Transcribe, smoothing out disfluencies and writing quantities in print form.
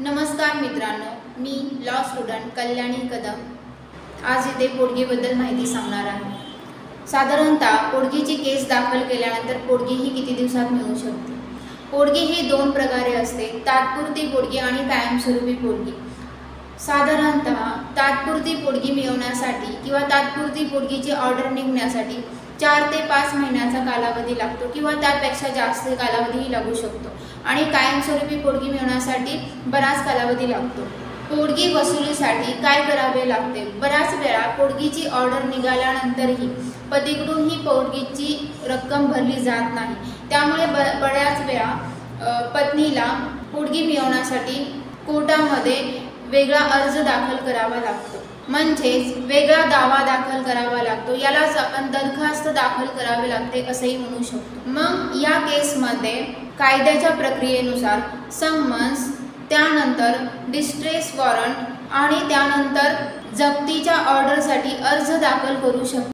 नमस्कार मित्रांनो, मी law student Kalyani Kadam आज इथे पोटगीबद्दल माहिती सांगणार आहे। साधारणतः पोटगीची केस दाखल केल्यानंतर पोटगी ही किती दिवसात मिळू शकते? पोटगी ही दोन प्रकारे असते, तात्पुरती पोटगी आणि कायमस्वरूपी पोटगी। साधारणतः तात्पुरती पोटगी मिळवण्यासाठी किंवा तात्पुरती पोटगीची ऑर्डर निघण्यासाठी 4 ते 5 महिन्याचा कालावधी लागतो किंवा त्यापेक्षा जास्त कालावधीही लागू शकतो आणि कायमस्वरूपी पोटगी मिळवण्यासाठी बराच कालावधी लागतो। पोटगी वसुलीसाठी काय करावे लागते? बऱ्याच वेळा पोटगीची ऑर्डर निघाल्यानंतरही पतीकडून ही पोटगीची रक्कम भरली जात नाही, त्यामुळे बऱ्याच वेळा पत्नीला पोटगी मिळवण्यासाठी कोर्टामध्ये वेगळा अर्ज दाखल करावा लागतो, म्हणजेच वेगळा दावा दाखल करावा लागतो। यालाच आपण दरखास्त दाखल करावी लागते असेही म्हणू शकतो। मग या केसमध्ये कायद्याच्या प्रक्रियेनुसार समन्स, त्यानंतर डिस्ट्रेस वॉरंट आणि त्यानंतर जप्तीच्या ऑर्डरसाठी अर्ज दाखल करू शकतो।